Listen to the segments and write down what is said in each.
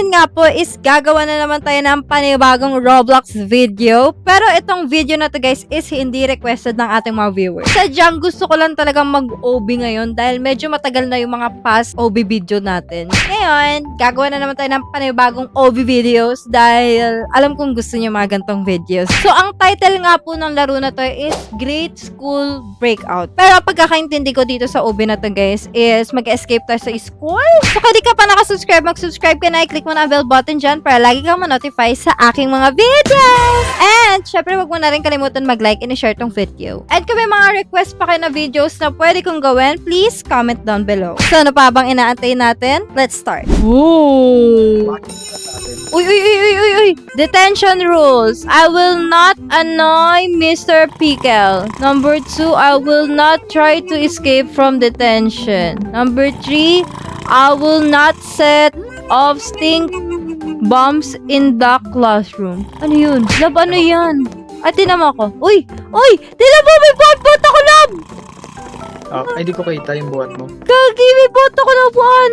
ngayon nga po is gagawa na naman tayo ng panibagong Roblox video. Pero itong video na to guys is hindi requested ng ating mga viewers. Sadyang gusto ko lang talagang mag-OB ngayon dahil medyo matagal na yung mga past OB video natin. Ngayon, gagawa na naman tayo ng panibagong OB videos dahil alam kong gusto niyo mga gantong videos. So, ang title nga po ng laro na to is Great School Breakout. Pero pagkakaintindi ko dito sa OB na to guys is mag-escape tayo sa school. So, kung di ka pa nakasubscribe, mag-subscribe ka na, i-click mo na ang bell button dyan para lagi kang ma-notify sa aking mga videos. And, syempre, wag mo na rin kalimutan mag-like and i-share tong video. And kung may mga request pa kayo na videos na pwede kong gawin, please comment down below. So, ano pa bang inaantay natin? Let's start. Ooh! Uy, uy, uy, uy, uy, uy! Detention rules. I will not annoy Mr. Pickle. Number 2, I will not try to escape from detention. Number 3, I will not set off stink bombs in the classroom. Ano yun? Lab, ano yan? Ay, tinama ko. Uy! Uy! Tinama mo! May bot ako, Lab! Ay, di ko kita yung buhat mo. Gagi! May bot ako, Labuan!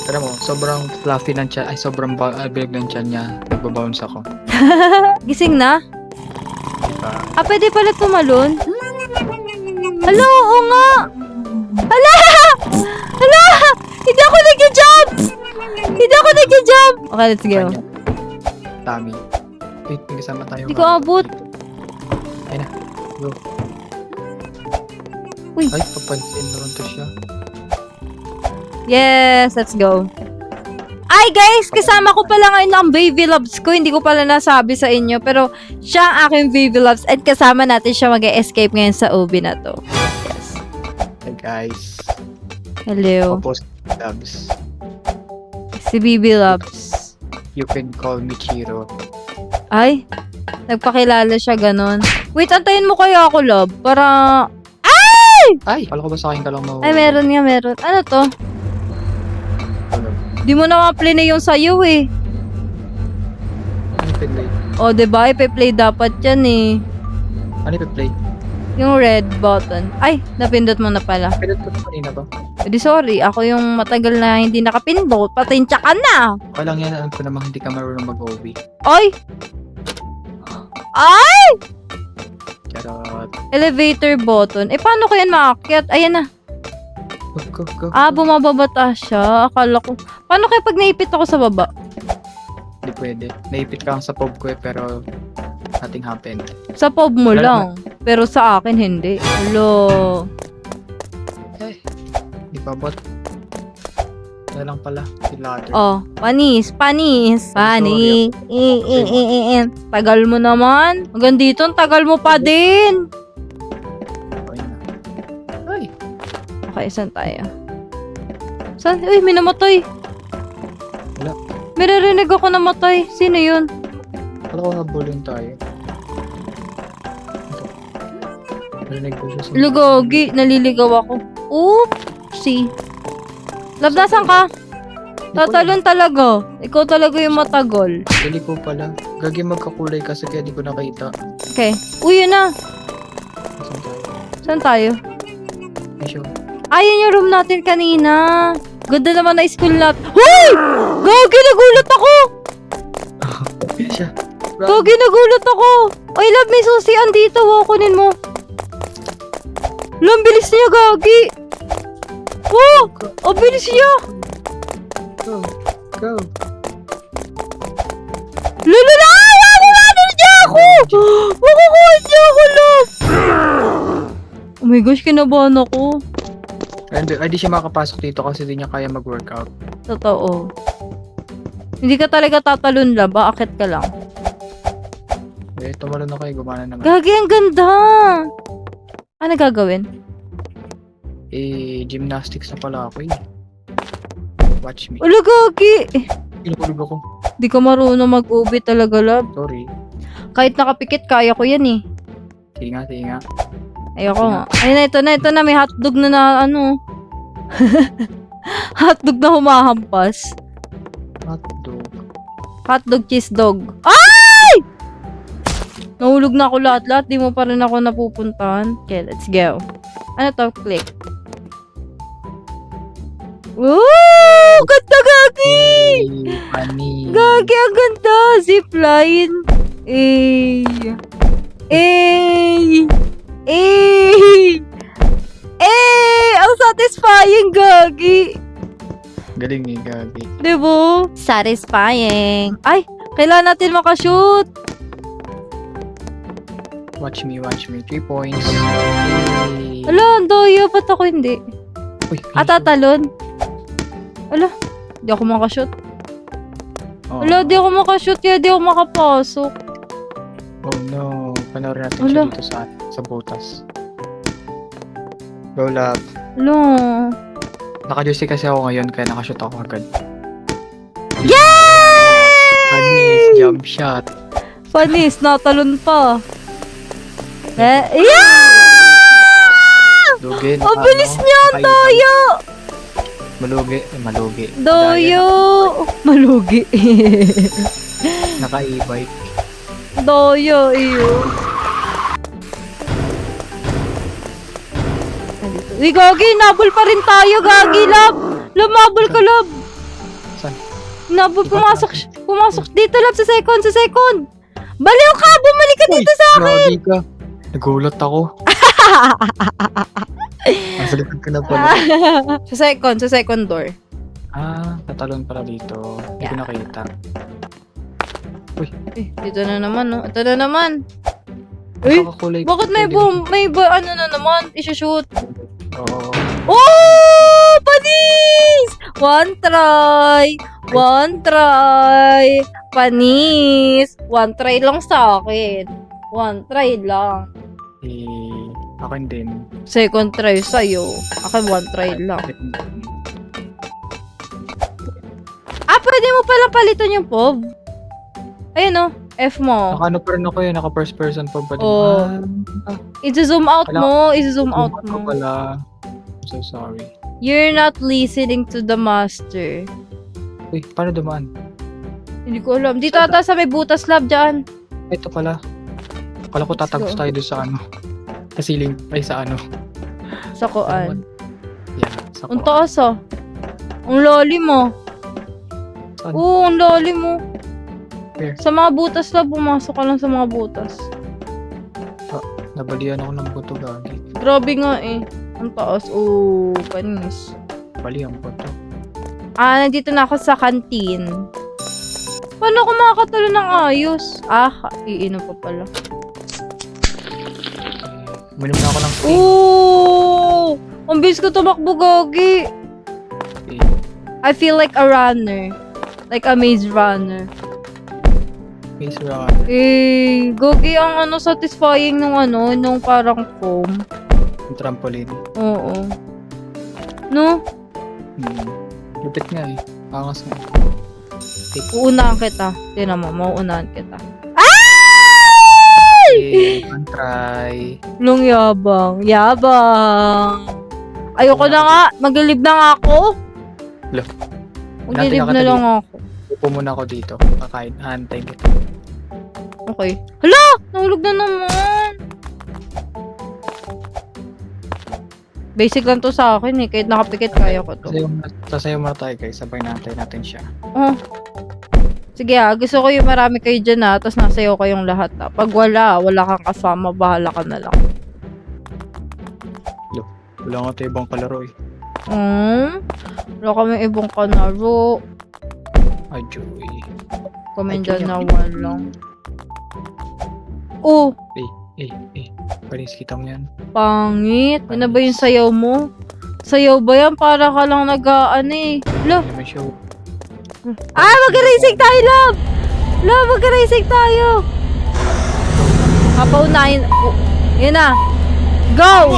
Tara mo, sobrang fluffy ng tiyan. Ay, sobrang big ng tiyan niya. Nagbabounce ako. Gising na? Diba? Pwede pala tumalon? Hala, oo nga! Hala! Hala! Hindi ako nag-jump! Hindi ako nag-jump! Okay, let's go. Dami. Wait, may kasama tayo. Hindi ko abot. Ay na, go. Uy. Ay, papansin naman to siya. Yes, let's go. Ay guys, kasama ko pala ngayon ang baby loves ko. Hindi ko pala nasabi sa inyo. Pero siya ang aking baby loves at kasama natin siya mag-escape ngayon sa OB na to. Yes. Hey guys. Hello. Opposite loves. Si baby loves. You can call me Chiro. Ay, nagpakilala siya ganon. Wait, antayin mo kaya ako, love? Para... Ay! Kala ko ba sa akin ka lang Ay, meron nga, meron. Ano to? Ano? Di mo na ma-play na yung sayo eh. Ano i-play? O, diba? Ipe-play dapat yan eh. Ano i-play? Yung red button. Ay, napindot mo na pala. Pinat ko kanina ba? Di sorry, ako yung matagal na hindi nakapindot. Patinsya ka na! Okay lang yan, alam ko namang hindi ka marunong mag-OB. Ay! Ay! Charot. Elevator button. Paano ko yan maakyat? Ayan na. Go, go, go. Bumababa siya. Akala ko. Paano kaya pag naipit ako sa baba? Hindi pwede. Naipit ka lang sa pub ko pero nothing happened. Sa pub mo Wala lang. Pero sa akin, hindi. Hello. Eh, di pa bot. Kaya lang pala, si ladder. Oh, panis. Sorry. Tagal mo naman. Hanggang dito, ang tagal mo pa din. Okay na. Ay! Okay, saan tayo? Saan? Uy, may namatay. Wala. May narinig ako namatay. Sino yun? Kala ko habulin tayo. Narinig ko siya sa... Lugogi. Naliligaw ako. Oopsie. Love, nasan ka? Tatalon talaga. Ikaw talaga yung matagol. Dali ko pala. Gagi magkakulay kasi kaya di ko nakita. Okay. Uy, yun na. Saan tayo? Saan tayo? Ay, sure. Ayun yung room natin kanina. Ganda naman na school natin. Hoy! Gagi, nagulat ako! Pili siya. Gagi, nagulat ako! Ay, love, may susi andito. Kunin mo. Lang, bilis niya, Gagi! Oh! Oh, bilis niya! Go! Go! Lulula! Makukuha niya ako! Makukuha niya ako, love! Oh my gosh, kinabahan ako. Ay, di siya makapasok dito kasi di niya kaya mag-workout. Totoo. Hindi ka talaga tatalon, love. Akit ka lang. Eh, tumalo na kayo. Gumana naman. Gagi, ang ganda! Ano gagawin? Eh, gymnastics na pala ako eh. Watch me. Wala, Gagi! Inukulog ako. Di ka marunong mag-ubi talaga, love. Sorry. Kahit nakapikit, kaya ko yan eh. Sige nga. Ayoko nga. Ayun na, ito na. May hotdog na ano. Hotdog na humahampas. Hotdog. Hotdog, cheese dog. Ay! Nahulog na ako lahat-lahat. Di mo pa rin ako napupuntahan. Okay, let's go. Ano to? Click. Woo! Ganda, Gagi! Funny. Gagi, ang ganda! Zipline! Eh! Eh! Eh! Eh! Ang satisfying, Gagi! Galing eh, Gagi. Diba? Satisfying. Ay! Kailangan natin makashoot! Watch me. 3 points. Yay. Ala, ang doyo. Ba't ako hindi? Uy, Tatalon. Ala, di ako makashoot. Oh. Ala, di ako makashoot. Kaya di ako makapasok. Oh no. Panoorin natin Wala. siya dito sa butas. Go lab. Ala. Naka-juicy kasi ako ngayon kaya nakashoot ako agad. Yay! Panis, jump shot. Panis, natalon pa. Yeah! Dugin. Ang bilis niya, ang doyo! Malugi. Doyo! Malugi. Naka-e-bike. Doyo, iyo. Uy, Gagi, nabol pa rin tayo, Gagi, lab. Lumabol ka, lab. Saan? Nabol, pumasok dito, lab, sa second. Baliw ka, bumalik ka dito sa akin. Grabe ka. Nagulat ako. Nasa likod ka na pala. sa second door. Tatalon pala dito. Hindi ko Yeah. nakita. Dito na naman, no? Ito na naman. Uy, Nakakakulay. bakit ano na naman? Isushoot. Oo. Oh! Panis! One try. Panis. One try lang sa akin. One try lang. Akin din. Second try sa'yo. Akin one try lang. Pwede mo palang palitan yung POV. Ayun o. F mo. Naka ano pa rin ako yun. Naka first person pa ba din? Oh. I-zoom out mo. I-zoom out Ko mo. pala. I'm so sorry. You're not listening to the master. Uy, paano dumaan? Hindi ko alam. Dito ata sa may butas lab dyan. Ito pala. Akala ko tatagos tayo doon sa ano. Sa ceiling. Ay, sa ano. Sa kuan. Yeah, sa Ang taas ah. Ang lalim mo. Saan? Oo, ang lalim mo. Where? Sa mga butas lab, pumasok ka lang sa mga butas. Nabalian ako ng buto, Gagi. Grabe nga eh. Ang taas. Oo, panis. Bali ang buto. Nandito na ako sa canteen. Paano ako makakatalo ng ayos? Iinom pa pala. Uminom na ako ng tea. Oo! Ang bilis ko tumakbo, Gagi. I feel like a runner. Like a maze runner. Maze run. Gagi ang satisfying nung parang foam. Yung trampoline. Oo. No? Lupit nga eh. Angas nga. Uunahan kita. Tingnan mo, mauunahan kita. One try. Nung yabang. Ayoko na nga. Maglilib na nga ako. Lo. Maglilib na lang ako. Upo muna ako dito. Kakain. Hantayin kita. Okay. Hala! Nahulog na naman. Basic lang to sa akin eh. Kahit nakapikit, kaya ko to. Sasayaw muna tayo guys. Sabay natin siya. Oh. Sige gusto ko yung marami kayo dyan tapos nasayaw kayong lahat Pag wala kang kasama, bahala ka na lang. Wala nga tayo ibang kalaro eh. Wala kami ibang kanaro. Ay, Joey. Kami Ay, dyan na kanya- walang. Oh, Paris, kita mo yan. pangit. Yan na ba yung sayaw mo? Sayaw ba yan? Para ka lang nag-aan eh. Lo. May show. Mag-racing tayo, love! Love, mag-racing tayo! Paunahin. Yan na. Go!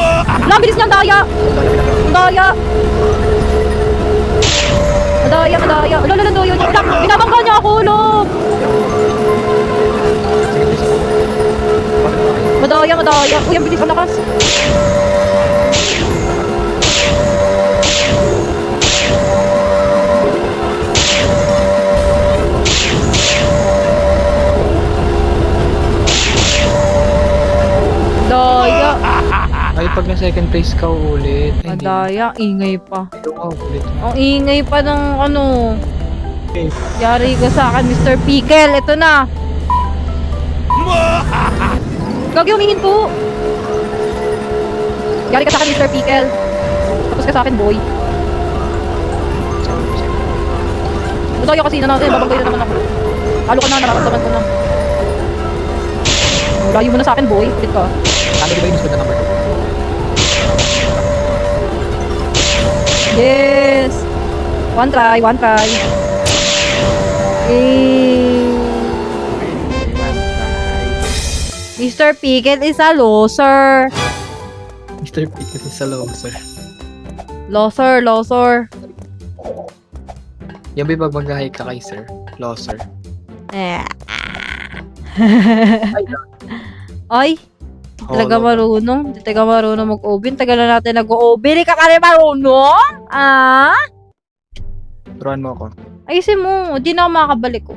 Love, bilis niya, ang daya! Ang daya! Ang daya! Lolo, doyo niya. Binabangga niya ako, love! Madaya! Uy, ang bilis ang lakas! Daya! Ay, pag na second place ka ulit. Ay, hindi. Madaya, ingay pa. Ito ka ulit. Ang ingay pa ng Yari ka sa akin, Mr. Pickle. Ito na. Gagi, humingin po. Yari ka sa akin, Mr. Pickle. Tapos ka sa akin, boy. Masaya kasi na natin. Babagay na naman ako. Halo ka na, nararamdaman ko na. Layo mo na sa akin, boy. Ulit ka. Sabi ko ba yung gusto na number 2? Yes! One try, one try. Eh. Mr. Pickle is a loser. Mr. Pickle is a loser. Loser, loser. Yung ba pag mag-hi ka kay sir? Loser. Eh. Ay, di talaga marunong. Di talaga marunong mag-open. Tagal na natin nag-open. Di ka ka rin marunong? Ah? Turuan mo ako. Ayusin mo. Di na ako makakabalik ko.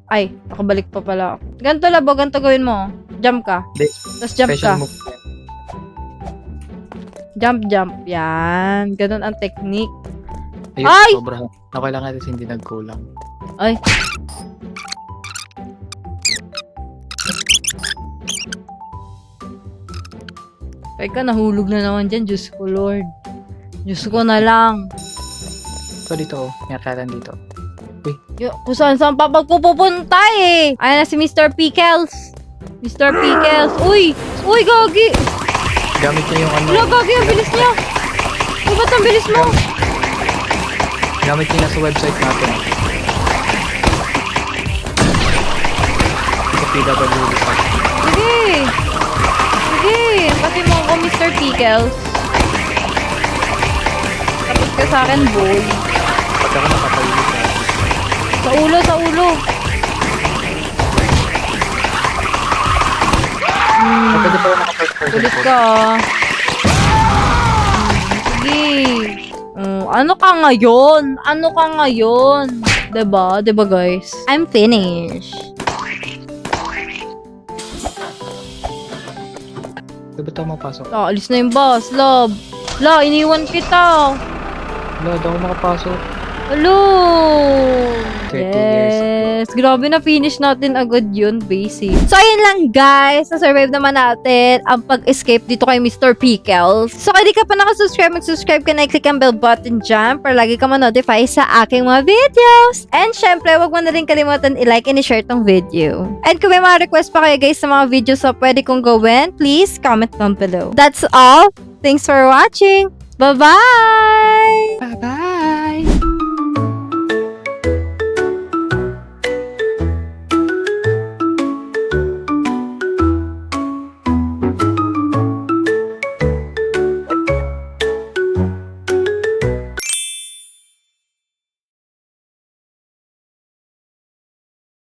Ay, nakabalik pa pala ako. Ganito labo, ganito gawin mo. Jump ka. Hindi. Tapos jump ka. Special move. Jump, jump. Yan. Ganun ang technique. Ayun, Ay! sobra. Okay lang natin hindi nagkulang. Ay. Ay ka, nahulog na naman dyan. Diyos ko, Lord. Diyos ko na lang. So dito, may akalan dito. Kung saan pa pupunta eh. Ayan na si Mr. Pickles. Mr. Pickles. Uy! Uy, gagi! Gamit niya yung ano. Wala, gagi. Ang bilis niya. Uy, ba't ang bilis mo? Gamit niya sa website natin. Sa PWD pa. Sige. Sige. Pati mo ako, Mr. Pickles. Tapos ka sa akin, boy. Pag ako nakapalibig ka. Sa ulo, sa ulo. Pwede pa naka-first person. Kulit ka. Sige. Ano ka ngayon? Ano ka ngayon? Diba? Diba, guys? I'm finished. Di ba tayo mapasok? Alis na yung boss, love. La, iniwan kita. Wala, daw ako makapasok. Hello! 30 years ago. Yes! Grabe na finish natin agad yun, basic. So, ayun lang guys. Na-survive naman natin ang pag-escape dito kay Mr. Pickles. So, kung di ka pa nakasubscribe, mag-subscribe ka na, i-click ang bell button dyan para lagi ka ma-notify sa aking mga videos. And syempre, wag mo na rin kalimutan i-like and i-share tong video. And kung may mga request pa kayo guys sa mga videos na pwede kong gawin, please comment down below. That's all. Thanks for watching. Bye-bye! Bye-bye!